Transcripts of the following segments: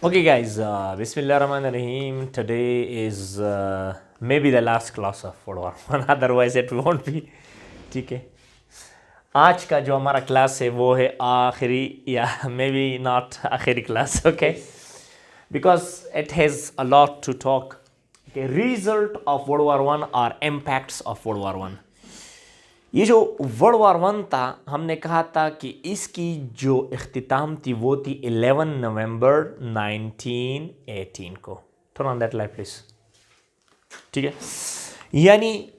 Okay, guys, Bismillah Rahman Rahim. Today is maybe the last class of World War One. Otherwise, it won't be. ठीक है. आज का जो हमारा class है वो है आखिरी या मे बी नॉट आखिरी class. Okay, because it has a lot to talk. Result of world war one और impacts of world war one. ये जो वर्ल्ड वॉर वन था, हमने कहा था कि इसकी जो इख्तिताम थी वो थी 11 नवंबर 1918 को. थोड़ा ऑन दैट लाइफ प्लीज. ठीक है, यानी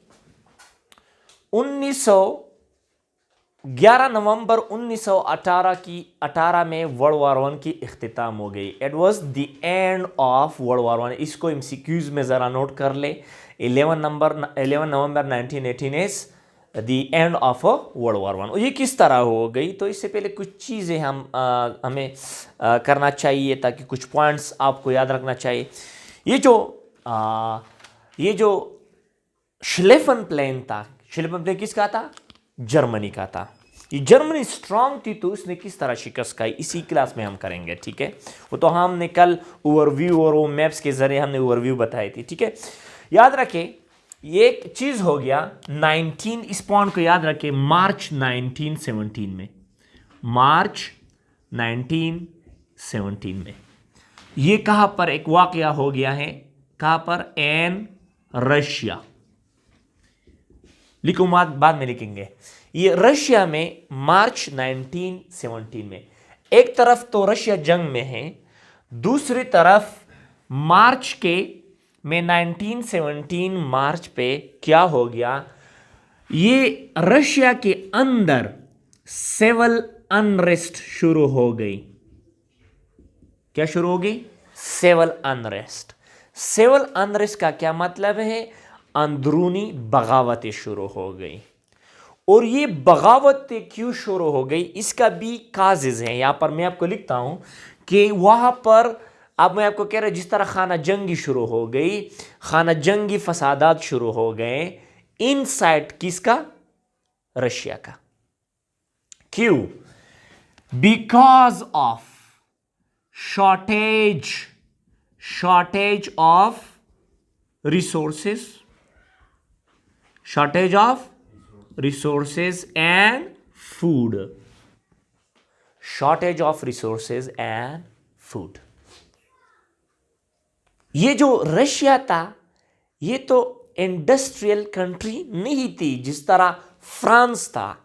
11 नवंबर 1918 में वर्ल्ड वॉर वन की इख्तिताम हो गई. It was the end of world war one. इसको एमसीक्यूज में ज़रा नोट कर ले. 11 नवंबर 1918 is the end of a world war one. ये किस तरह हो गई, तो इससे पहले कुछ चीज़ें हमें करना चाहिए ताकि कुछ पॉइंट्स आपको याद रखना चाहिए. ये जो श्लेफन प्लेन था, श्लेफन प्लेन किसका था? जर्मनी का था. ये जर्मनी स्ट्रांग थी तो उसने किस तरह शिकस्त खाई, इसी क्लास में हम करेंगे. ठीक है, वो तो हमने कल ओवरव्यू और वो मैप्स के जरिए हमने ओवरव्यू बताई थी. ठीक है, याद रखें ये एक चीज हो गया. 19 इस पॉइंट को याद रखें. मार्च 1917 में, मार्च 1917 में ये कहां पर एक वाकया हो गया है? कहां पर? In Russia. लिखो, बाद में लिखेंगे. ये रशिया में मार्च 1917 में. एक तरफ तो रशिया जंग में है, दूसरी तरफ मार्च के में 1917 मार्च पे क्या हो गया? ये रशिया के अंदर सिविल अनरेस्ट शुरू हो गई. क्या शुरू हो गई? Civil unrest. सिविल अनरेस्ट का क्या मतलब है? अंदरूनी बगावतें शुरू हो गई. और ये बगावतें क्यों शुरू हो गई, इसका भी काजेज है. यहां पर मैं आपको लिखता हूं कि वहां पर, अब मैं आपको कह रहा हूं, जिस तरह खाना जंगी शुरू हो गई, खाना जंगी फसादात शुरू हो गए इनसाइड किसका? रशिया का. क्यों? Because of shortage of resources, shortage of resources and food. Shortage of resources and food. ये जो रशिया था ये तो इंडस्ट्रियल कंट्री नहीं थी जिस तरह फ्रांस था,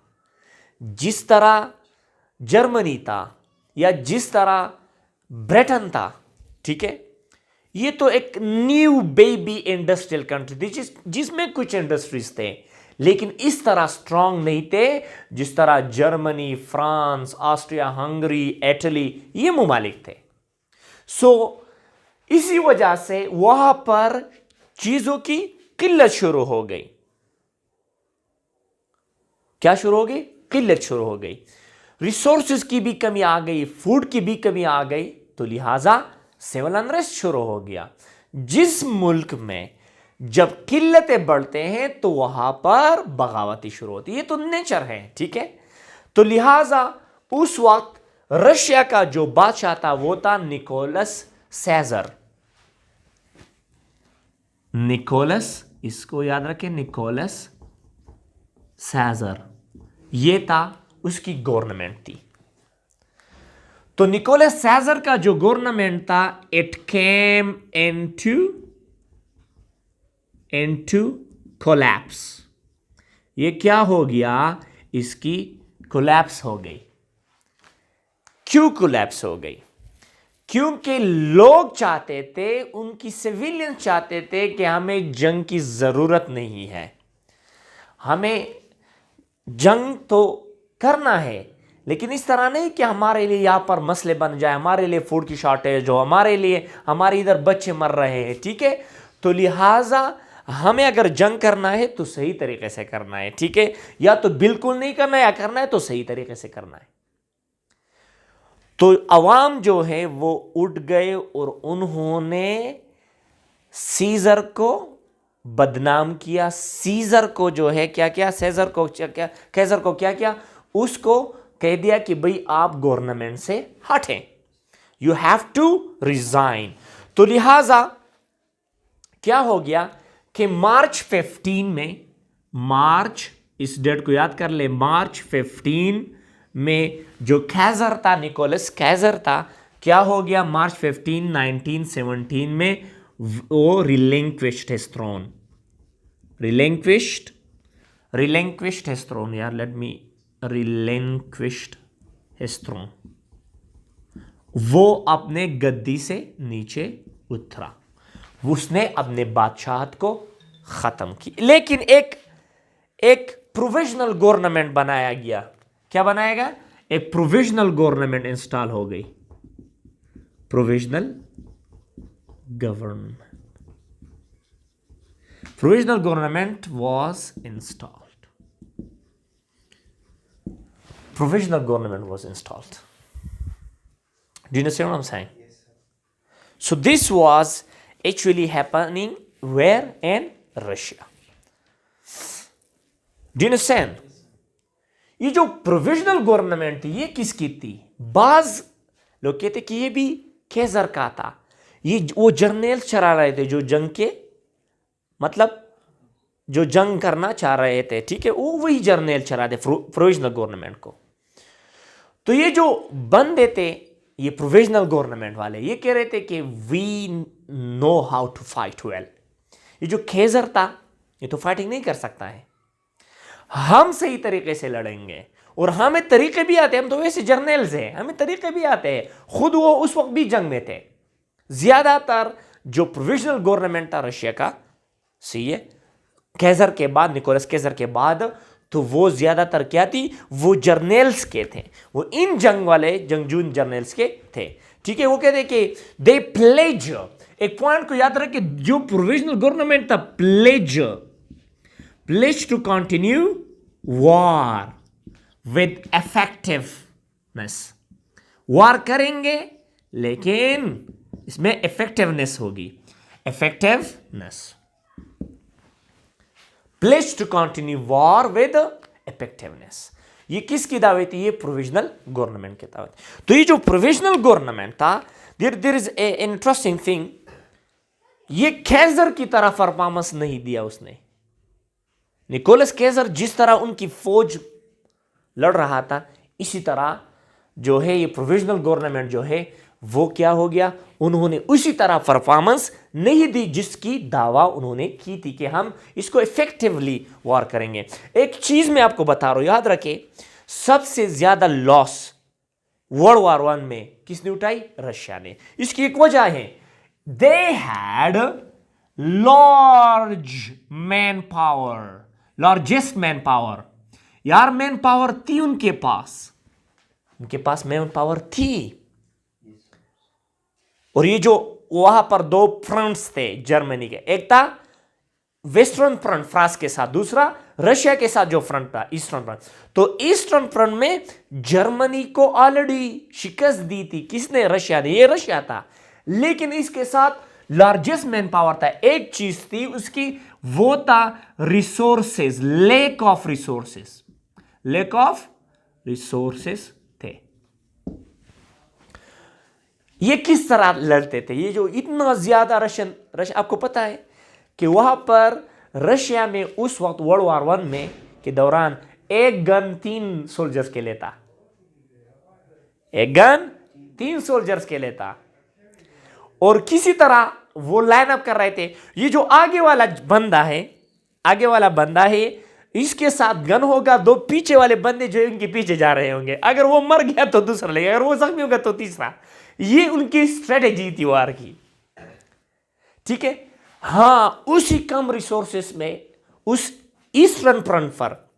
जिस तरह जर्मनी था, या जिस तरह ब्रिटेन था. ठीक है, ये तो एक न्यू बेबी इंडस्ट्रियल कंट्री थी जिसमें कुछ इंडस्ट्रीज थे, लेकिन इस तरह स्ट्रांग नहीं थे जिस तरह Germany, France, Austria, Hungary, Italy ये मुमालिक थे. इसी वजह से वहां पर चीजों की किल्लत शुरू हो गई. क्या शुरू हो गई? किल्लत शुरू हो गई. रिसोर्सेज की भी कमी आ गई, फूड की भी कमी आ गई, तो लिहाजा सिविल अनरेस्ट शुरू हो गया. जिस मुल्क में जब किल्लतें बढ़ते हैं तो वहां पर बगावती शुरू होती है. ये तो नेचर है. ठीक है, तो लिहाजा उस वक्त रशिया का जो बादशाह था वो था निकोलस सेजर. निकोलस, इसको याद रखें, निकोलस सेजर. ये था उसकी गवर्नमेंट थी. तो निकोलस सेजर का जो गवर्नमेंट था, इट केम इनटू कोलैप्स. ये क्या हो गया? इसकी कोलैप्स हो गई. क्यों कोलैप्स हो गई? क्योंकि लोग चाहते थे, उनकी सिविलियन चाहते थे कि हमें जंग की जरूरत नहीं है, हमें जंग तो करना है लेकिन इस तरह नहीं कि हमारे लिए यहां पर मसले बन जाए, हमारे लिए फूड की शॉर्टेज हो, हमारे इधर बच्चे मर रहे हैं. ठीक है, तो लिहाजा हमें अगर जंग करना है तो सही तरीके से करना है. ठीक है, या तो बिल्कुल नहीं करना है, या करना है तो सही तरीके से करना है. तो अवाम जो है वो उठ गए और उन्होंने सीजर को बदनाम किया. सीजर को जो है क्या किया? कैसर को क्या किया? उसको कह दिया कि भाई आप गवर्नमेंट से हटें. You have to resign. तो लिहाजा क्या हो गया कि मार्च 15 में, मार्च, इस डेट को याद कर ले, मार्च 15 में जो कैजर था, निकोलस कैजर था, क्या हो गया मार्च 15 1917 में, वो रिलिंक्विश्ड हिज थ्रोन, रिलिंक्विश्ड हिज थ्रोन, यार लेट मी, रिलिंक्विश्ड हिज थ्रोन, वो अपने गद्दी से नीचे उतरा, उसने अपने बादशाहत को खत्म की। लेकिन एक प्रोविजनल गवर्नमेंट बनाया गया। क्या बनाया गया? एक प्रोविजनल गवर्नमेंट इंस्टॉल हो गई, provisional government, provisional government was installed, provisional government was installed. Do you understand what I'm saying? Yes, sir. So this was actually happening where? In Russia. Do you understand? ये जो provisional government थी, ये किसकी थी? बाज लोग कहते कि ये भी कैसर का था। ये वो जर्नल चला रहे थे जो जंग के, मतलब जो जंग करना चाह रहे थे, ठीक है, वो वही जर्नल चला थे प्रोविजनल गवर्नमेंट को। तो ये जो बंदे थे, ये प्रोविजनल गवर्नमेंट वाले, ये कह रहे थे कि we know how to fight well. ये जो कैसर था, ये तो फाइटिंग नहीं कर सकता है, हम सही तरीके से लड़ेंगे, और हमें तरीके भी आते हैं, हम तो वैसे जर्नल्स हैं, हमें तरीके भी आते हैं, खुद वो उस वक्त भी जंग में थे। ज्यादातर जो प्रोविजनल गवर्नमेंट था रशिया का, सही है, कैसर के बाद, निकोलस कैसर के बाद, तो वो ज्यादातर क्या थी, वो जर्नल्स के थे, वो इन जंग वाले जंगजू जर्नल्स के थे, ठीक है। वो कहते कि दे प्लेज, एक पॉइंट को याद रखें, जो प्रोविजनल गवर्नमेंट था, pledge to continue war with effectiveness, war करेंगे लेकिन इसमें इफेक्टिवनेस होगी, effectiveness, pledge to continue war with effectiveness. ये किसकी दावे थी? ये प्रोविजनल गवर्नमेंट की दावे थी। तो ये जो प्रोविजनल गवर्नमेंट था, there is a interesting thing, ये कैसर की तरह परफॉर्मेंस नहीं दिया उसने। निकोलस कैसर जिस तरह उनकी फौज लड़ रहा था, इसी तरह जो है ये प्रोविजनल गवर्नमेंट जो है वो क्या हो गया, उन्होंने उसी तरह परफॉर्मेंस नहीं दी जिसकी दावा उन्होंने की थी कि हम इसको इफेक्टिवली वॉर करेंगे। एक चीज मैं आपको बता रहा हूं, याद रखें, सबसे ज्यादा लॉस वर्ल्ड वॉर 1 में किसने उठाई? रशिया ने। इसकी एक वजह है, they had large man power, largest man power. यार मैन पावर थी उनके पास मैन पावर थी। और ये जो वहां पर दो फ्रंट्स थे जर्मनी के, एक था वेस्टर्न फ्रंट फ्रांस के साथ, दूसरा रशिया के साथ जो फ्रंट था ईस्टर्न फ्रंट। तो ईस्टर्न फ्रंट में जर्मनी को ऑलरेडी शिकस्त दी थी, किसने? रशिया ने, ये रशिया था। लेकिन इसके साथ लार्जेस्ट मैन पावर था, एक चीज थी उसकी, वो था resources, lack of resources, lack of resources थे। ये किस तरह लड़ते थे? ये जो इतना ज्यादा रशिया, आपको पता है कि वहां पर रशिया में उस वक्त वर्ल्ड वॉर 1 में के दौरान एक गन 3 सोल्जर्स के लिए था, एक गन 3 सोल्जर्स के लिए था। और किसी तरह वो लाइन अप कर रहे थे। ये जो आगे वाला बंदा है, इसके साथ गन होगा, 2 पीछे वाले बंदे जो इनके पीछे जा रहे होंगे, अगर वो मर गया तो दूसरा लेगा, अगर वो जख्मी होगा तो तीसरा। ये उनकी स्ट्रेटेजी थी वार की, ठीक है। हां, उसी कम रिसोर्सेस में उस ईस्टर्न फ्रंट पर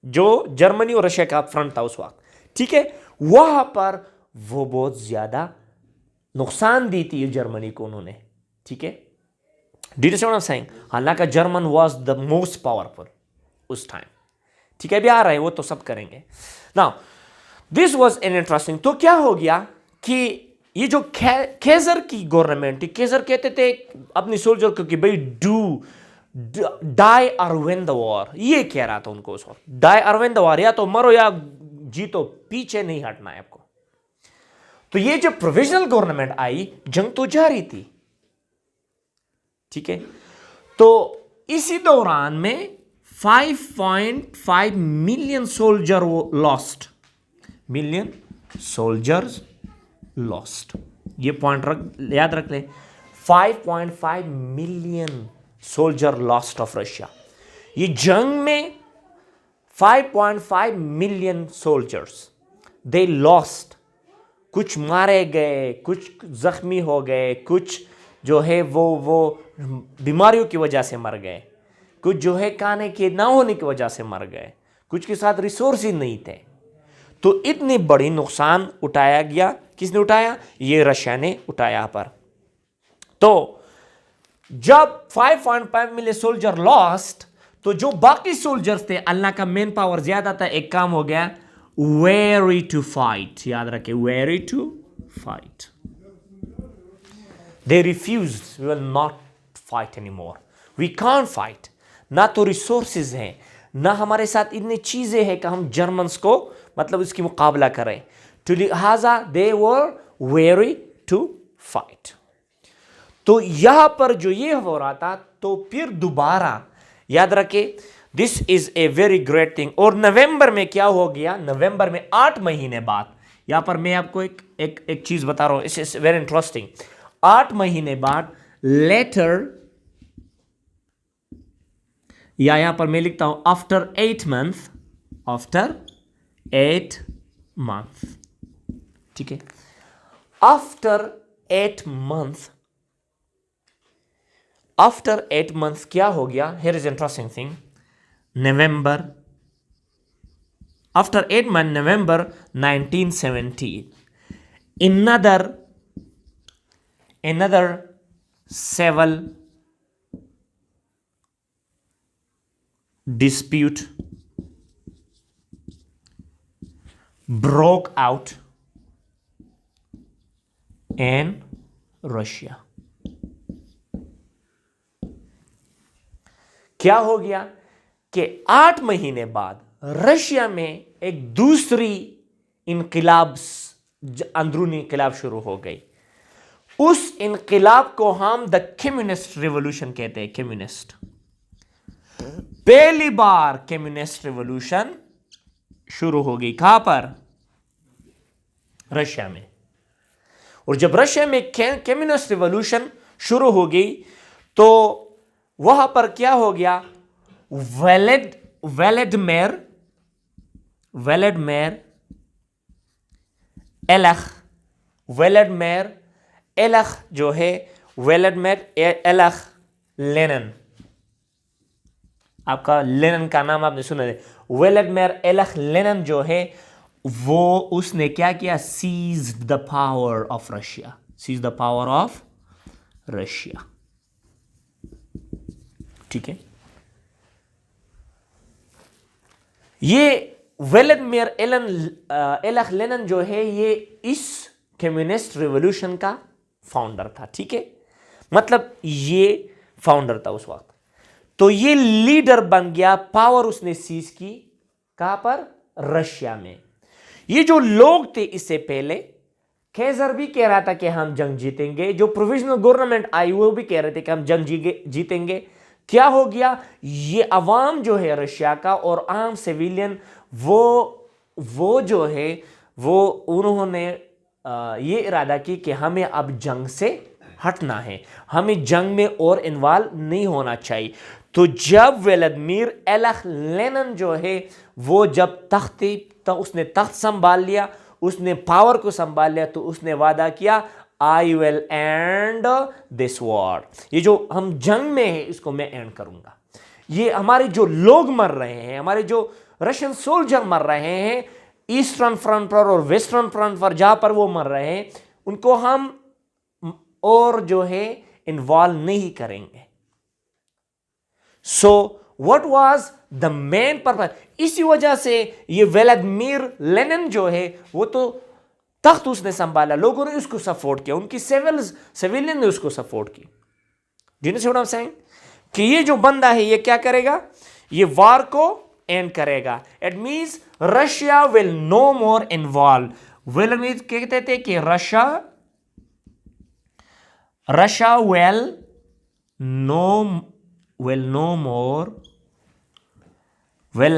जो जर्मनी और रशिया का फ्रंट था उस वक्त, ठीक है, वहां पर वो बहुत ज्यादा नुकसान दी थी जर्मनी को उन्होंने, ठीक है। Did you see what I am saying? हालांकि German was the most powerful उस टाइम, ठीक है। अभी आ रहे हैं वो, तो सब करेंगे। Now this was an interesting. तो क्या हो गया कि ये जो कैसर की गवर्नमेंट थी, कैसर कहते थे अपनी सोल्जर को कि भाई डाई और विन द वॉर, ये कह रहा था उनको उस वक्त, डाई और विन द वॉर, या तो मरो या जीतो, पीछे नहीं हटना है आपको। तो ये जो प्रोविजनल गवर्नमेंट आई, जंग तो जारी थी, ठीक है। तो इसी दौरान में 5.5 million soldier lost, million soldiers lost, ये पॉइंट याद रख ले। 5.5 million soldier lost of Russia. ये जंग में 5.5 मिलियन सोल्जर्स दे लॉस्ट। कुछ मारे गए, कुछ जख्मी हो गए, कुछ जो है वो बीमारियों की वजह से मर गए, कुछ जो है खाने के ना होने की वजह से मर गए, कुछ के साथ रिसोर्सेज नहीं थे। तो इतनी बड़ी नुकसान उठाया गया। किसने उठाया? ये रशिया ने उठाया पर। तो जब 5.5 मिलियन सोल्जर लॉस्ट, तो जो बाकी सोल्जर्स थे, अल्लाह का मेन पावर ज्यादा था, एक काम हो गया, वेरी टू फाइट। याद रखे, very to fight. They refused. We will not fight anymore. We can't fight. ना तो रिसोर्सेज हैं, ना हमारे साथ इतनी चीजें हैं कि हम जर्मन्स को मतलब इसकी मुकाबला करें। तो लिहाजा they were weary to fight. तो यहां पर जो ये हो रहा था, तो फिर दोबारा याद रखे, this is a very great thing. और नवंबर में क्या हो गया? नवंबर में 8 महीने बाद, यहां पर मैं आपको एक चीज बता रहा हूं, इट्स वेरी इंटरेस्टिंग। 8 महीने बाद लेटर, या यहां पर मैं लिखता हूं आफ्टर 8 मंथ, आफ्टर 8 मंथ, ठीक है। आफ्टर 8 मंथ, आफ्टर 8 मंथ क्या हो गया? Here is interesting thing. November, after 8 month, November 1917, another civil dispute broke out in Russia. क्या हो गया कि 8 महीने बाद रशिया में एक दूसरी इनकलाब, अंदरूनी इनकलाब शुरू हो गई। उस इनकलाब को हम द कम्युनिस्ट रिवॉल्यूशन कहते हैं। कम्युनिस्ट, पहली बार कम्युनिस्ट रिवॉल्यूशन शुरू हो गई। कहां पर? रशिया में। और जब रशिया में कम्युनिस्ट रिवॉल्यूशन शुरू हो गई, तो वहां पर क्या हो गया? व्लादिमीर एलख जो है, व्लादिमीर एलख लेनिन, आपका लेनिन का नाम आपने सुना है। व्लादिमीर एलख लेनिन जो है, वो उसने क्या किया? Seize the power of Russia, seize the power of Russia, ठीक है। ये व्लादिमीर एलख लेनिन जो है, ये इस कम्युनिस्ट रिवॉल्यूशन का फाउंडर था, ठीक है। मतलब ये फाउंडर था उस वक्त। तो ये लीडर बन गया, पावर उसने सीज की। कहां पर? रशिया में। ये जो लोग थे इससे पहले, कैसर भी कह रहा था कि हम जंग जीतेंगे, जो प्रोविजनल गवर्नमेंट आई वो भी कह रहे थे कि हम जंग जीतेंगे। क्या हो गया? ये अवाम जो है रशिया का और आम सिविलियन, वो जो है वो उन्होंने ये इरादा की कि हमें अब जंग से हटना है, हमें जंग में और इन्वॉल्व नहीं होना चाहिए। तो जब व्लादिमीर एलख लेनिन जो है, वो जब उसने तख्त संभाल लिया, उसने पावर को संभाल लिया, तो उसने वादा किया, I will and this war. ये जो हम जंग में है, इसको मैं एंड करूंगा। ये हमारे जो लोग मर रहे हैं, हमारे जो रशियन सोल्जर मर रहे हैं ईस्टर्न फ्रंट पर और वेस्टर्न फ्रंट पर, जहां पर वो मर रहे हैं, उनको हम और जो है इन्वॉल्व नहीं करेंगे। So what was the main purpose? इसी वजह से ये व्लादिमीर लेनिन जो है, वो तो तख्त उसने संभाला, लोगों ने उसको सपोर्ट किया, उनकी सिविलियन ने उसको सपोर्ट की। Do you know what I am saying? कि ये जो बंदा है, ये क्या करेगा? ये वार को एंड करेगा। It means Russia will no more involve. Vladimir कहते थे कि Russia will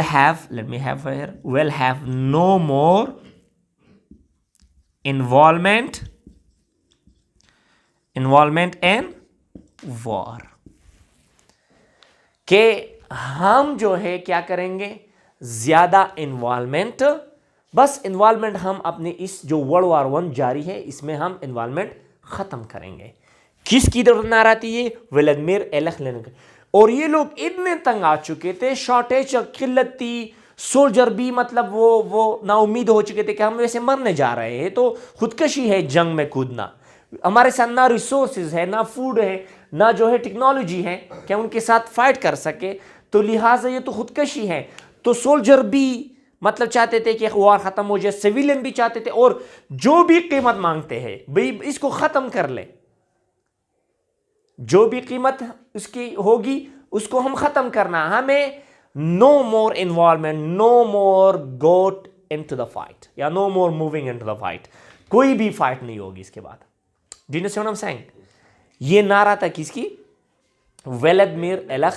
have no more involvement in war, कि हम जो है क्या करेंगे, ज्यादा इन्वॉल्वमेंट, बस इन्वॉल्वमेंट हम अपने इस जो वर्ल्ड वॉर 1 जारी है इसमें हम इन्वॉल्वमेंट खत्म करेंगे। किसकी तरफ नारा थी ये? Vladimir Ilyich Lenin. और ये लोग इतने तंग आ चुके थे, शॉर्टेज किल्लत थी, सोल्जर भी मतलब वो ना उम्मीद हो चुके थे कि हम वैसे मरने जा रहे हैं, तो खुदकशी है जंग में कूदना, हमारे साथ ना रिसोर्सेज है, ना फूड है, ना जो है टेक्नोलॉजी है कि हम उनके साथ फाइट कर सके, तो लिहाजा ये तो खुदकशी है। तो सोल्जर भी मतलब चाहते थे कि वॉर खत्म हो जाए, सिविलियन भी चाहते थे, और जो भी कीमत मांगते हैं भाई इसको खत्म कर ले, जो भी कीमत उसकी होगी उसको हम खत्म करना, हमें no more involvement, no more got into the fight, या no more moving into the fight, कोई भी फाइट नहीं होगी इसके बाद। Do you know what I am saying? ये नारा था किसकी? Vladimir Ilyich.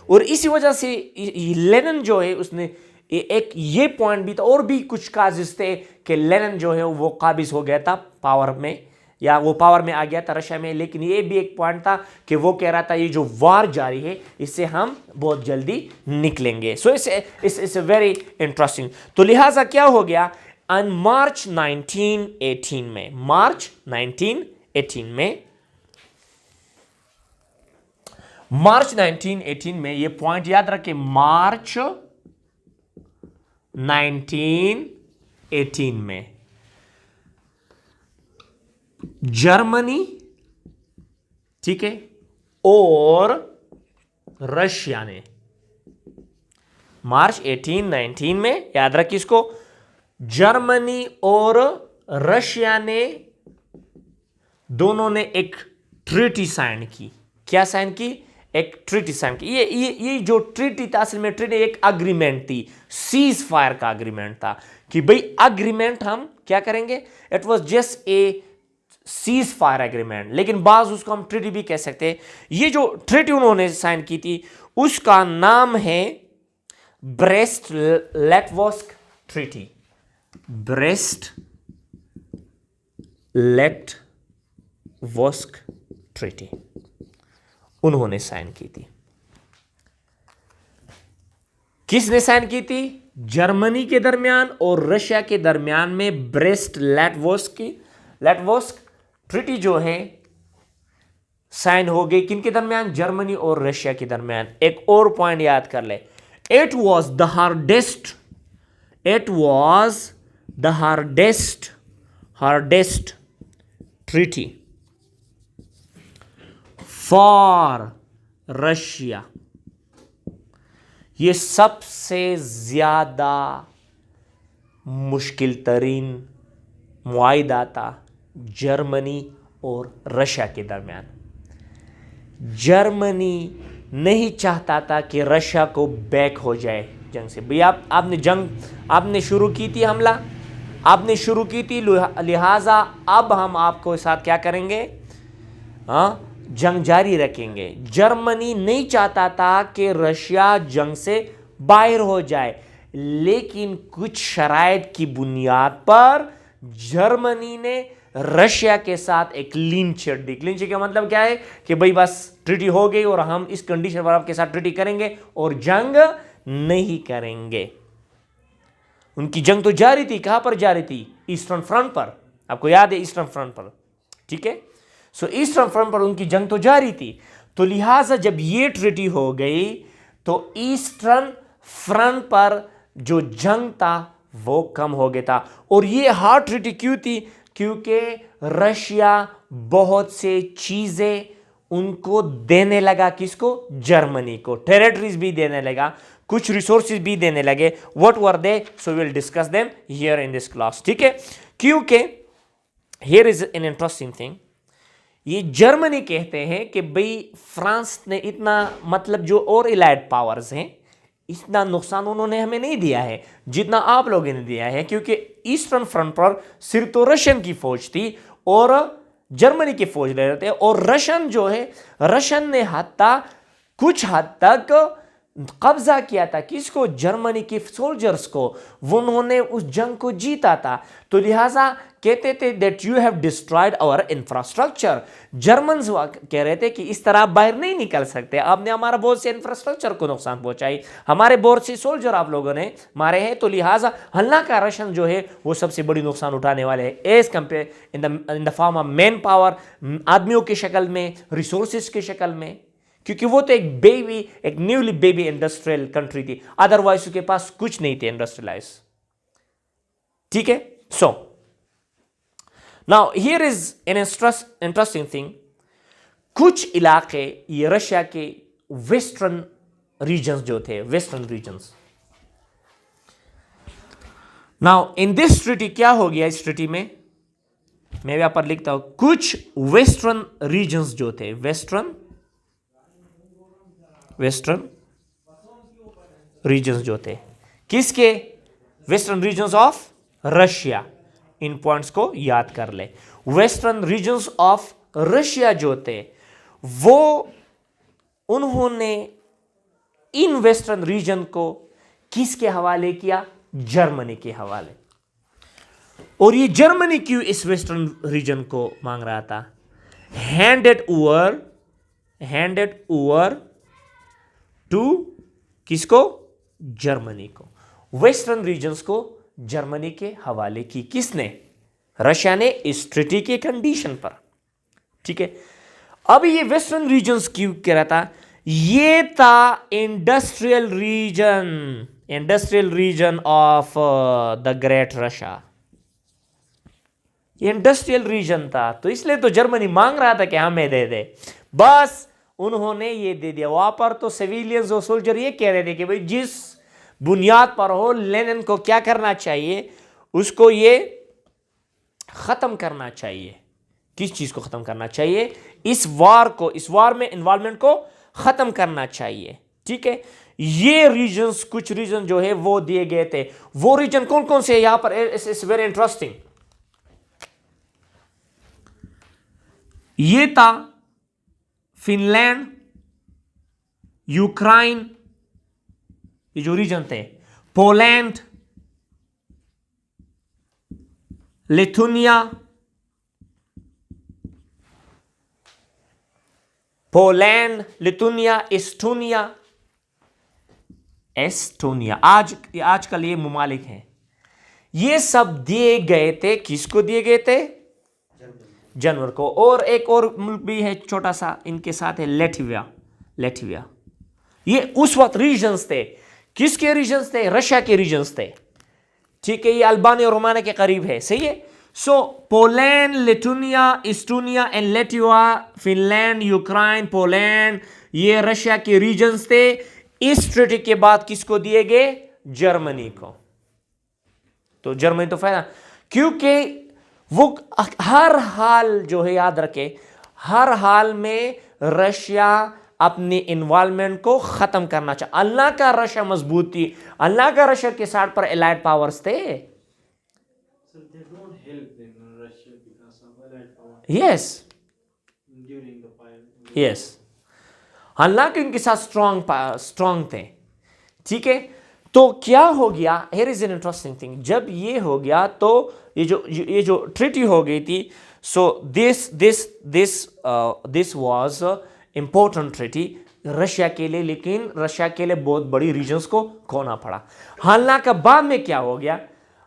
और इसी वजह से लेनिन जो है उसने एक ये पॉइंट भी था, और भी कुछ काजिज थे कि लेनिन जो है वो काबिज हो गया था पावर में, या वो पावर में आ गया था रशिया में, लेकिन ये भी एक पॉइंट था कि वो कह रहा था ये जो वार जारी है इससे हम बहुत जल्दी निकलेंगे। So it's very interesting. तो लिहाजा क्या हो गया, ऑन मार्च 1918 में, मार्च 1918 में ये पॉइंट याद रखें, मार्च 1918 में जर्मनी, ठीक है, और रशिया ने, मार्च 1819 में याद रखिए इसको, जर्मनी और रशिया ने दोनों ने एक ट्रीटी साइन की। क्या साइन की? एक ट्रीटी साइन की। ये जो ट्रीटी था असल में ट्रीटी एक अग्रीमेंट थी, सीज फायर का अग्रीमेंट था कि भाई अग्रीमेंट हम क्या करेंगे, it was just a cease fire agreement, लेकिन बाज उसको हम ट्रीटी भी कह सकते हैं। ये जो ट्रीटी उन्होंने साइन की थी उसका नाम है ब्रेस्ट लेटवस्क ट्रीटी, ब्रेस्ट लेटवस्क ट्रीटी उन्होंने साइन की थी। किसने साइन की थी? जर्मनी के दरमियान और रशिया के दरमियान में ब्रेस्ट लेटवस्क ट्रीटी जो है साइन हो गई। किनके दरमियान? जर्मनी और रशिया के दरमियान। एक और पॉइंट याद कर ले, it was the hardest treaty for Russia. ये सबसे ज्यादा मुश्किल तरीन मुआहिदा था जर्मनी और रशिया के दरमियान। जर्मनी नहीं चाहता था कि रशिया को बैक हो जाए जंग से। भैया आपने शुरू की थी, हमला आपने शुरू की थी, लिहाजा अब हम आपको साथ क्या करेंगे, जंग जारी रखेंगे। जर्मनी नहीं चाहता था कि रशिया जंग से बाहर हो जाए, लेकिन कुछ शराइत की बुनियाद पर जर्मनी ने रशिया के साथ एक लिंच दी। लिंच का मतलब क्या है कि भाई बस ट्रीटी हो गई और हम इस कंडीशन पर आपके साथ ट्रीटी करेंगे और जंग नहीं करेंगे। उनकी जंग तो जारी थी, कहां पर जारी थी? ईस्टर्न फ्रंट पर, आपको याद है ईस्टर्न फ्रंट पर, ठीक है। सो ईस्टर्न फ्रंट पर उनकी जंग तो जारी थी, तो लिहाजा जब ये ट्रीटी हो गई तो ईस्टर्न फ्रंट पर जो जंग था वो कम हो गया था। और ये हार्ड ट्रीटी क्यों थी? क्योंकि रशिया बहुत से चीजें उनको देने लगा। किसको? जर्मनी को। टेरिटरीज भी देने लगा, कुछ रिसोर्सेज भी देने लगे। What were they? So will discuss them here in this class, ठीक है। क्योंकि here is an interesting thing, ये जर्मनी कहते हैं कि भाई फ्रांस ने इतना मतलब जो और एलाइड पावर्स हैं इतना नुकसान उन्होंने हमें नहीं दिया है जितना आप लोगों ने दिया है, क्योंकि ईस्टर्न फ्रंट पर सिर्फ तो रशियन की फौज थी और जर्मनी की फौज ले रहे थे, और रशियन ने कुछ हद तक कब्जा किया था किसको, जर्मनी के सोल्जर्स को। वो उन्होंने उस जंग को जीता था, तो लिहाजा कहते थे that you have destroyed our infrastructure. Germans कह रहे थे कि इस तरह आप बाहर नहीं निकल सकते, आपने हमारा बहुत से इंफ्रास्ट्रक्चर को नुकसान पहुंचाई, हमारे बहुत से सोल्जर आप लोगों ने मारे हैं, तो लिहाजा हालांकि रशियन जो है वो सबसे बड़ी नुकसान उठाने वाले हैं as compare in the form of man power, आदमियों की शक्ल में, रिसोर्सेज की शक्ल में, क्योंकि वो तो एक न्यूली बेबी इंडस्ट्रियल कंट्री थी, अदरवाइज उसके पास कुछ नहीं थे इंडस्ट्रियलाइज। ठीक है, so now here is an interesting thing. कुछ इलाके ये रशिया के वेस्टर्न रीजन्स जो थे, western regions, now in this treaty क्या हो गया, इस ट्रीटी में मैं यहां पर लिखता हूं, कुछ वेस्टर्न रीजन्स जो थे, वेस्टर्न रीजन्स जो थे, किसके, वेस्टर्न रीजन्स ऑफ रशिया। इन पॉइंट्स को याद कर ले। वेस्टर्न रीजन्स ऑफ रशिया जो थे वो, उन्होंने इन वेस्टर्न रीजन को किसके हवाले किया, जर्मनी के हवाले। और ये जर्मनी क्यों इस वेस्टर्न रीजन को मांग रहा था, हैंडेड ओवर टू किसको, जर्मनी को। वेस्टर्न रीजन्स को जर्मनी के हवाले की किसने, रशिया ने, इस ट्रीटी के कंडीशन पर। ठीक है, अब ये वेस्टर्न रीजन्स क्यों कह रहा था, ये था industrial region of the great Russia, ये इंडस्ट्रियल रीजन था, तो इसलिए तो जर्मनी मांग रहा था कि हमें दे दे, बस उन्होंने ये दे दिया। वहां पर तो सिविलियंस और सोल्जर ये कह रहे थे कि भाई जिस बुनियाद पर हो, लेनिन को क्या करना चाहिए, उसको ये खत्म करना चाहिए। किस चीज को खत्म करना चाहिए, इस वार में इन्वॉल्वमेंट को खत्म करना चाहिए। ठीक है, ये रीजन्स, कुछ रीजन जो है वो दिए गए थे। वो रीजन कौन कौन से, यहां पर इट्स वेरी इंटरेस्टिंग। ये था फिनलैंड, यूक्रेन, ये जो रीजन थे, पोलैंड, लिथुनिया, एस्टोनिया, आजकल ये मुमालिक हैं। ये सब दिए गए थे, किसको दिए गए थे, जनवर को। और एक और मुल्क भी है छोटा सा इनके साथ है, लेटविया। ये उस वक्त रीजन्स थे, किसके रीजन्स थे, रशिया के रीजन्स थे। ठीक है, ये अल्बानिया और रोमानिया के करीब है, सही है। So Poland, Lithuania, Estonia and Latvia, Finland, Ukraine, Poland, ये रशिया के रीजन्स थे। इस ट्रीटी के बाद किसको दिए गए, जर्मनी को। तो जर्मनी तो फायदा, क्योंकि वो हर हाल जो है, याद रखे, हर हाल में रशिया अपनी इन्वॉल्वमेंट को खत्म करना चाहे। अल्लाह का रशिया मजबूत थी, अल्लाह का रशिया के साथ पर एलाइड पावर्स थे। यस, अल्लाह के उनके साथ स्ट्रॉन्ग थे। ठीक है, तो क्या हो गया, here is an interesting thing. जब ये हो गया तो ये जो ट्रीटी हो गई थी, so this was important treaty Russia के लिए, लेकिन रशिया के लिए बहुत बड़ी रीजन्स को खोना पड़ा। हालांकि बाद में क्या हो गया,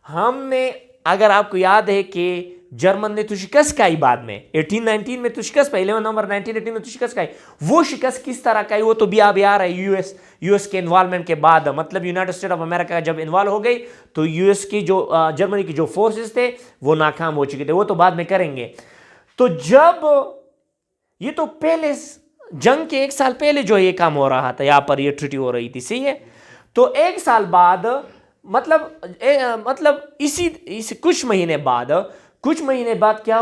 हमने, अगर आपको याद है कि जर्मन ने तो शिकस्त खाई बाद में 1819 में तो शिकस्त पाई, 11 नवंबर 1918 में तो शिकस्त खाई। वो शिकस्त किस तरह का, वो तो भी अब आ रहा है यूएस के इन्वॉल्वमेंट के बाद, मतलब यूनाइटेड स्टेट ऑफ अमेरिका जब इन्वॉल्व हो गई तो यूएस की जो जर्मनी की जो फोर्सेस थे वो नाकाम हो चुके थे, वो तो बाद में करेंगे। तो जब ये तो पहले जंग के 1 साल पहले जो ये काम हो रहा था, यहां पर ये ट्रीटी हो रही थी, सही है। तो 1 साल बाद, मतलब इसी कुछ महीने बाद क्या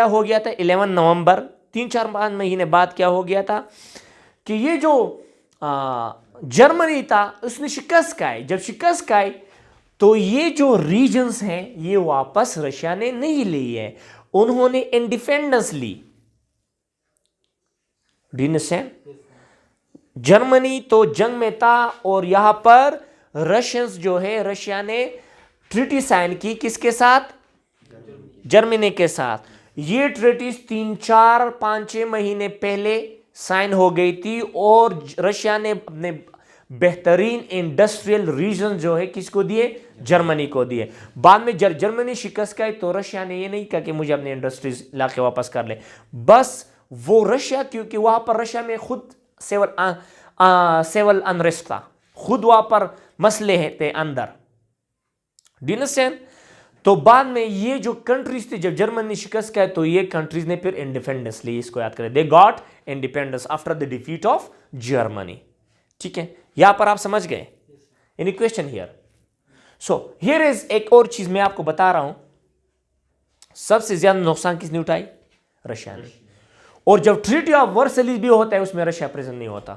हो गया था, 11 नवंबर, 3-4 महीने बाद क्या हो गया था कि ये जो जर्मनी था उसने शिकस्त खाई। जब शिकस्त खाई तो ये जो रीजन्स हैं ये वापस रशिया ने नहीं ली है, उन्होंने इंडिपेंडेंस ली। जर्मनी तो जंग में था और यहां पर रशियंस जो है, रशिया ने ट्रीटी साइन की किसके साथ? जर्मनी के साथ। ये ट्रीटी 3-4-5-6 महीने पहले साइन हो गई थी और रशिया ने अपने बेहतरीन इंडस्ट्रियल रीजन जो है किसको दिए? जर्मनी को दिए। बाद में जर्मनी शिकस्त खाई तो रशिया ने ये नहीं कहा कि मुझे अपने इंडस्ट्रीज लाके वापस कर ले, बस वो रशिया, क्योंकि वहां पर रशिया में खुद सिविल अनरेस्ट था, खुद वहां पर मसले थे अंदर। डिनसेन तो बाद में ये जो कंट्रीज थे, जब जर्मनी शिकस्त खाई तो ये कंट्रीज ने फिर इंडिपेंडेंस ली। इसको याद करें, they got independence after the defeat of Germany. ठीक है, यहां पर आप समझ गए? Any question here? So here is एक और चीज मैं आपको बता रहा हूं, सबसे ज्यादा नुकसान किसने उठाई? रशिया ने। और जब ट्रीटी ऑफ वर्सैलिस भी होता है उसमें रशिया प्रेजेंट नहीं होता,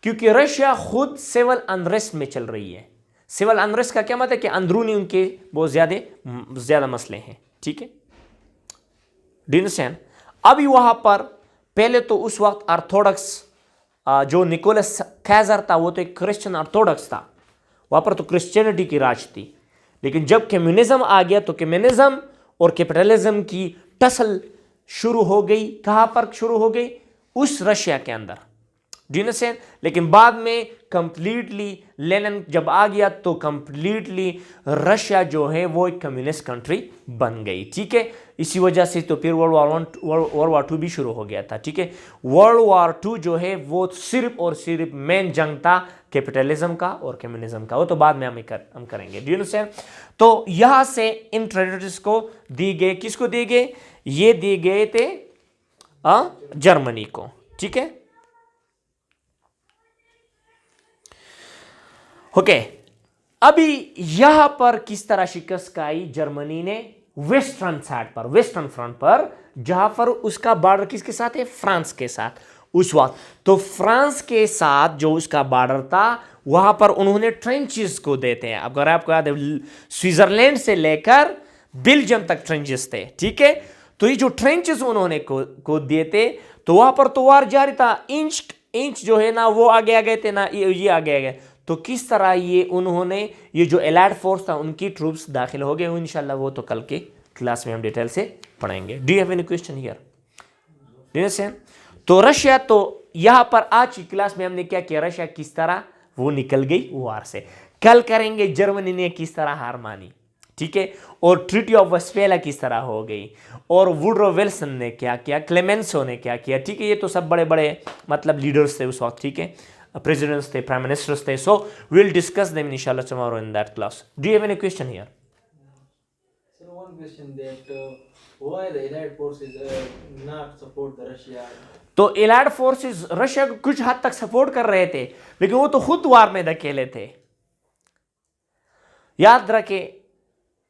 क्योंकि रशिया खुद सिविल अनरेस्ट में चल रही है। सिविल अनरेस्ट का क्या मतलब है कि अंदरूनी उनके बहुत ज्यादा मसले हैं। ठीक है, डिनसेन अभी वहां पर पहले तो उस वक्त ऑर्थोडॉक्स जो निकोलस कैसर था वो तो एक क्रिश्चियन ऑर्थोडॉक्स था, वहां पर तो क्रिश्चियनिटी की राज थी। लेकिन जब कम्युनिज्म आ गया तो कम्युनिज्म और कैपिटलिज्म की टसल शुरू हो गई। कहां पर शुरू हो गई? उस रशिया के अंदर। डिनसेन लेकिन बाद में कंप्लीटली लेनिन जब आ गया तो कंप्लीटली रशिया जो है वो एक कम्युनिस्ट कंट्री बन गई। ठीक है, इसी वजह से तो फिर वर्ल्ड वॉर 2 भी शुरू हो गया था। ठीक है, वर्ल्ड वॉर 2 जो है वो सिर्फ और सिर्फ मेन जंग था कैपिटलिज्म का और कम्युनिज्म का, वो तो बाद में हम करेंगे। डिनसेन तो यहां से इन ट्रेडिटरीज को दी गए, किसको दिए गए? ये दिए गए थे जर्मनी को। ठीक है, ओके अभी यहां पर किस तरह शिकस्त खाई जर्मनी ने? वेस्टर्न साइड पर, वेस्टर्न फ्रंट पर, जहां पर उसका बॉर्डर किसके साथ है? फ्रांस के साथ। उस वक्त तो फ्रांस के साथ जो उसका बॉर्डर था वहां पर उन्होंने ट्रेंचेस को देते हैं। अगर आपको याद है स्विट्जरलैंड से लेकर बेल्जियम तक ट्रेंचेस थे। ठीक है, तो ये जो ट्रेंचेस उन्होंने को दिए थे तो वहां पर तो वार जारी था। इंच जो है ना वो आगे आ गए थे ना ये आगे आ गए। तो किस तरह ये उन्होंने ये जो एलाइड फोर्स था उनकी ट्रूप्स दाखिल हो गए। इंशाल्लाह वो तो कल के क्लास में हम डिटेल से पढ़ेंगे। Do you have any question here? तो रशिया तो यहां पर आज की क्लास में हमने क्या किया, रशिया किस तरह वो निकल गई वार से। कल करेंगे जर्मनी ने किस तरह हार मानी। ठीक है, और ट्रीटी ऑफ वेस्टफेलिया किस तरह हो गई, और वुडरो विल्सन ने क्या किया, क्लेमेंसो ने क्या किया। ठीक है, ये तो सब बड़े बड़े मतलब लीडर्स थे उस वक्त। ठीक है, presidents थे, prime ministers थे. So we will discuss them inshallah tomorrow in that class. Do you have any question here? So one question that why the Allied forces not support the Russia? तो allied forces Russia को कुछ हद तक support कर रहे थे, लेकिन वो तो खुद वार में धकेले थे। याद रखे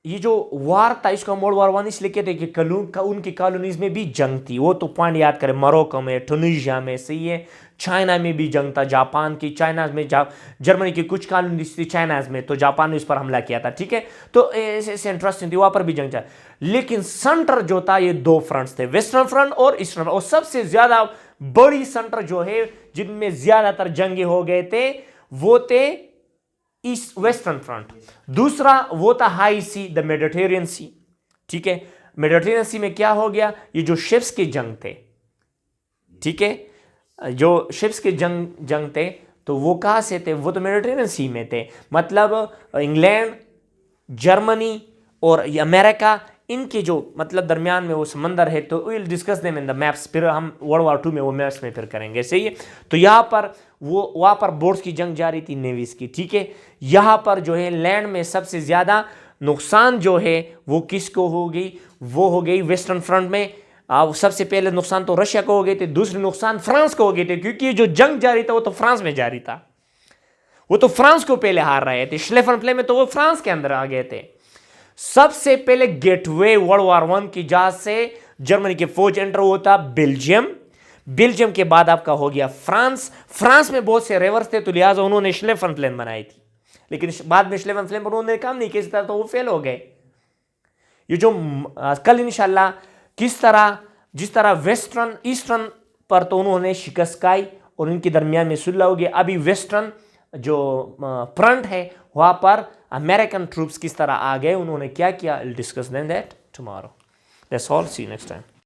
ये जो वार था इसको हम वर्ल्ड वॉर 1 इसलिए कहते हैं कि उनकी कॉलोनीज में भी जंग थी। वो तो पॉइंट याद करें, मोरक्को में, ट्यूनीशिया में, सही है, चाइना में भी जंग था, जापान की, चाइना में, जर्मनी की कुछ कॉलोनीज थी चाइना में, तो जापान ने उस पर हमला किया था। ठीक है, तो ऐसे इंटरेस्टिंग थी, वहां पर भी जंग था। लेकिन सेंटर जो था ये 2 फ्रंट्स थे, वेस्टर्न फ्रंट और ईस्टर्न फ्रंट। और सबसे ज्यादा बड़ी सेंटर जो है जिनमें ज्यादातर जंगे हो गए थे वो थे ईस्ट वेस्टर्न फ्रंट। दूसरा वो था हाई सी, द मेडिटेरियन सी। ठीक है, मेडिटेरियन सी में क्या हो गया, ये जो शिप्स के जंग थे, ठीक है, जो शिप्स के जंग थे तो वो कहां से थे, वो तो मेडिटेरियन सी में थे। मतलब इंग्लैंड, जर्मनी और अमेरिका, इनके जो मतलब दरमियान में वो समंदर है, तो will discuss them in the maps. फिर हम वर्ल्ड वॉर 2 में वो मैप्स में फिर करेंगे, सही है। तो यहाँ पर वो वहाँ पर बोट्स की जंग जारी थी, नेवीज की। ठीक है, यहाँ पर जो है लैंड में सबसे ज़्यादा नुकसान जो है वो किसको हो गई, वो हो गई वेस्टर्न फ्रंट में। सबसे पहले नुकसान तो रशिया को हो गए थे, दूसरे नुकसान फ्रांस को हो गए थे, क्योंकि ये जो जंग जारी था वो तो फ्रांस में जारी था, वो तो फ्रांस को पहले हार रहे थे। श्लेफन प्ले में तो वो फ्रांस के अंदर आ गए थे। सबसे पहले गेटवे वर्ल्ड वॉर 1 की जहाज से जर्मनी के फौज एंटर होता बेल्जियम। बेल्जियम के बाद आपका हो गया फ्रांस। फ्रांस में बहुत से रेवर्स थे, तो लिहाजा उन्होंने श्लेफन बनाई थी, लेकिन बाद में श्लेफन पर उन्होंने काम नहीं किया, इस तरह तो वो फेल हो गए। ये जो कल इंशाल्लाह जिस तरह वेस्टर्न ईस्टर्न पर तो उन्होंने शिकस्त खाई और इनके दरमियान में सुलह हो गया। अभी वेस्टर्न जो फ्रंट है वहां पर अमेरिकन ट्रूप्स किस तरह आ गए, उन्होंने क्या किया, discuss then that tomorrow. That's all, see you next time.